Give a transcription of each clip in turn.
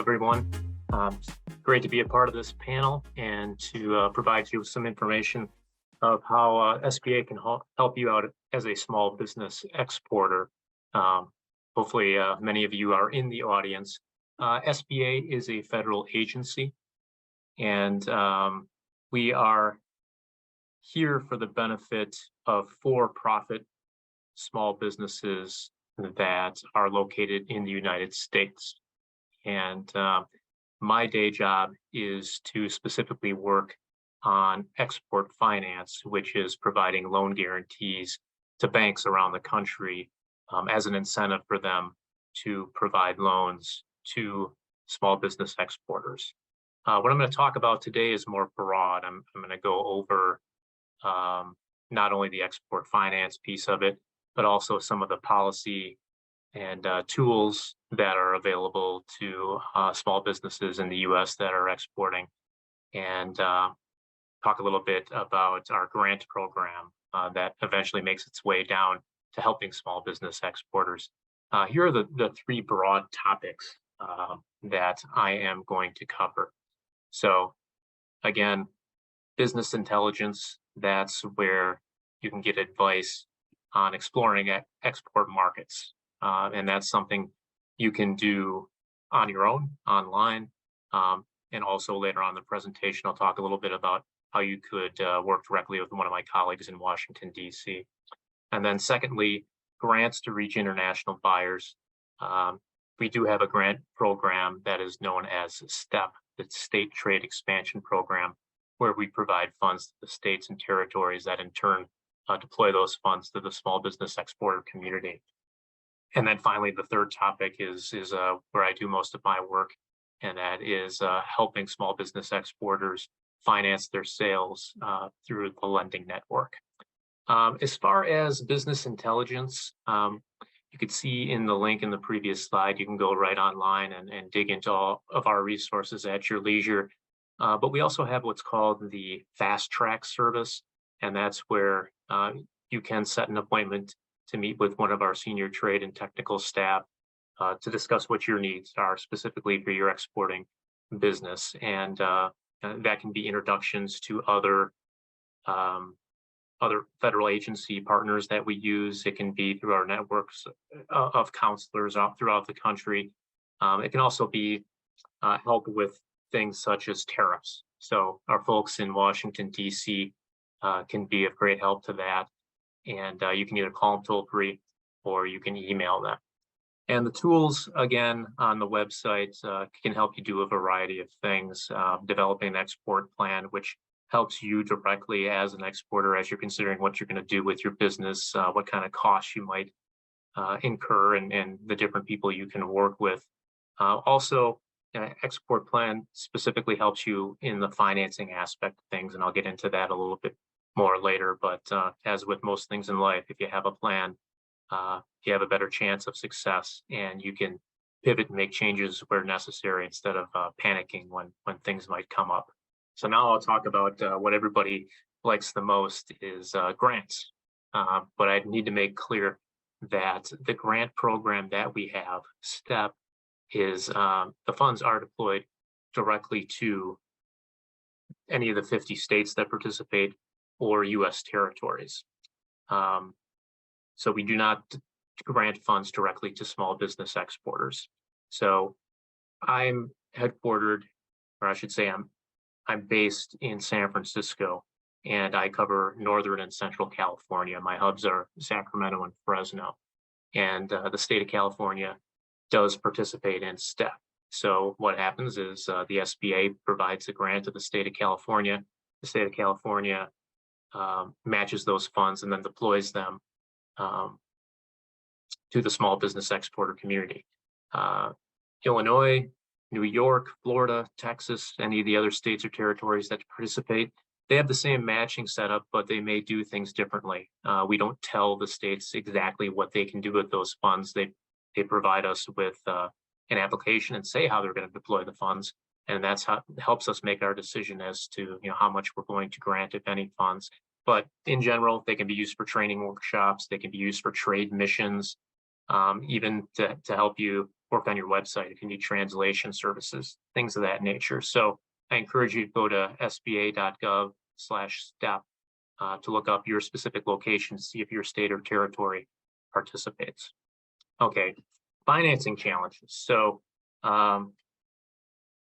everyone. It's great to be a part of this panel and to provide you with some information of how SBA can help you out as a small business exporter. Hopefully, many of you are in the audience. SBA is a federal agency, and we are here for the benefit of for-profit small businesses that are located in the United States. And my day job is to specifically work on export finance, which is providing loan guarantees to banks around the country as an incentive for them to provide loans to small business exporters. What I'm going to talk about today is more broad. I'm going to go over not only the export finance piece of it, but also some of the policy and tools that are available to small businesses in the U.S. that are exporting, and talk a little bit about our grant program that eventually makes its way down to helping small business exporters. Here are the three broad topics that I am going to cover. So again, business intelligence, that's where you can get advice on exploring export markets. And that's something you can do on your own, online. And also later on in the presentation, I'll talk a little bit about how you could work directly with one of my colleagues in Washington, D.C. And then secondly, grants to reach international buyers. We do have a grant program that is known as STEP, the State Trade Expansion Program, where we provide funds to the states and territories that in turn deploy those funds to the small business exporter community. And then finally, the third topic is where I do most of my work, and that is helping small business exporters finance their sales through the lending network. As far as business intelligence, you could see in the link in the previous slide, you can go right online and dig into all of our resources at your leisure. But we also have what's called the Fast Track service, and that's where you can set an appointment to meet with one of our senior trade and technical staff to discuss what your needs are specifically for your exporting business. And that can be introductions to other federal agency partners that we use. It can be through our networks of counselors throughout the country. It can also be help with things such as tariffs. So our folks in Washington, D.C. Can be of great help to that. And you can either call them toll free or you can email them. And the tools, again, on the website can help you do a variety of things, developing an export plan, which helps you directly as an exporter as you're considering what you're going to do with your business, what kind of costs you might incur, and the different people you can work with. Also, an export plan specifically helps you in the financing aspect of things, and I'll get into that a little bit more later. But as with most things in life, if you have a plan, you have a better chance of success, and you can pivot and make changes where necessary instead of panicking when things might come up. So now I'll talk about what everybody likes the most is grants. But I need to make clear that the grant program that we have, STEP, is the funds are deployed directly to any of the 50 states that participate or U.S. territories. So we do not grant funds directly to small business exporters. So I'm headquartered, or I should say I'm based in San Francisco, and I cover Northern and Central California. My hubs are Sacramento and Fresno, and the state of California does participate in STEP. So what happens is the SBA provides a grant to the state of California. The state of California matches those funds and then deploys them to the small business exporter community. Illinois, New York, Florida, Texas, any of the other states or territories that participate, they have the same matching setup, but they may do things differently. We don't tell the states exactly what they can do with those funds. They provide us with an application and say how they're going to deploy the funds, and that's how helps us make our decision as to how much we're going to grant, if any, funds. But in general, they can be used for training workshops. They can be used for trade missions, even to help you work on your website, if you need translation services, things of that nature. So I encourage you to go to sba.gov/step to look up your specific location, see if your state or territory participates. Okay, financing challenges. So I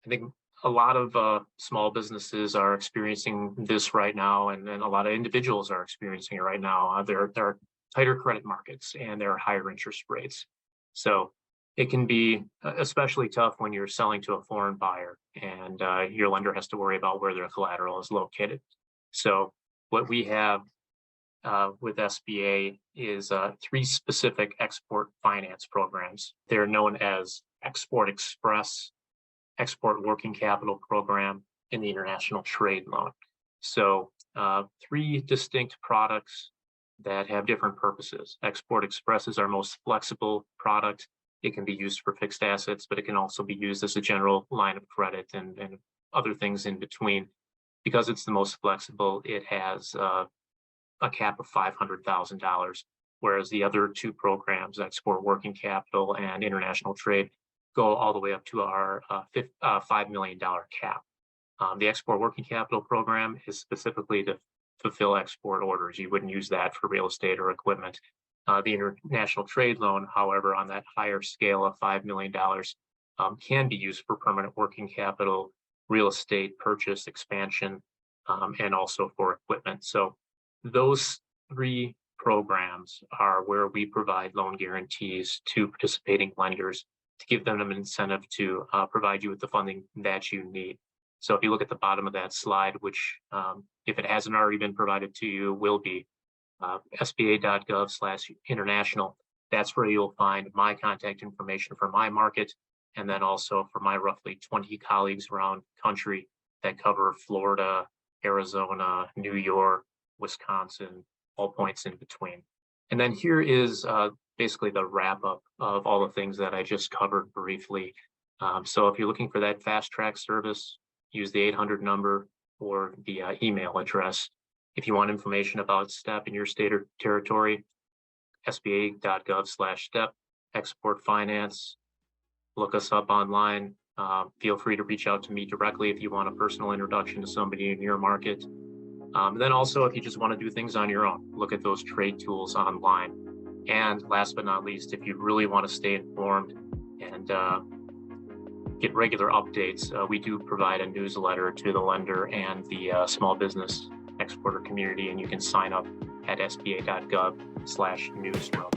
think a lot of small businesses are experiencing this right now, and a lot of individuals are experiencing it right now. There are tighter credit markets and there are higher interest rates. So it can be especially tough when you're selling to a foreign buyer and your lender has to worry about where their collateral is located. So what we have with SBA is 3 specific export finance programs. They're known as Export Express, Export Working Capital Program, and the International Trade Loan. So 3 distinct products that have different purposes. Export Express is our most flexible product. It can be used for fixed assets, but it can also be used as a general line of credit and other things in between. Because it's the most flexible, it has a cap of $500,000, whereas the other 2 programs, Export Working Capital and International Trade, go all the way up to our $5 million cap. The Export Working Capital Program is specifically to fulfill export orders. You wouldn't use that for real estate or equipment. The International Trade Loan, however, on that higher scale of $5 million, can be used for permanent working capital, real estate purchase, expansion, and also for equipment. So those 3 programs are where we provide loan guarantees to participating lenders to give them an incentive to provide you with the funding that you need. So if you look at the bottom of that slide, which if it hasn't already been provided to you, will be sba.gov/international. That's where you'll find my contact information for my market, and then also for my roughly 20 colleagues around the country that cover Florida, Arizona, New York, Wisconsin, all points in between. And then here is basically the wrap up of all the things that I just covered briefly. So if you're looking for that fast track service, use the 800 number or the email address. If you want information about STEP in your state or territory, sba.gov/step, export finance, look us up online. Feel free to reach out to me directly if you want a personal introduction to somebody in your market. Then also, if you just want to do things on your own, look at those trade tools online. And last but not least, if you really want to stay informed and get regular updates, we do provide a newsletter to the lender and the small business exporter community, and you can sign up at sba.gov/newsroom.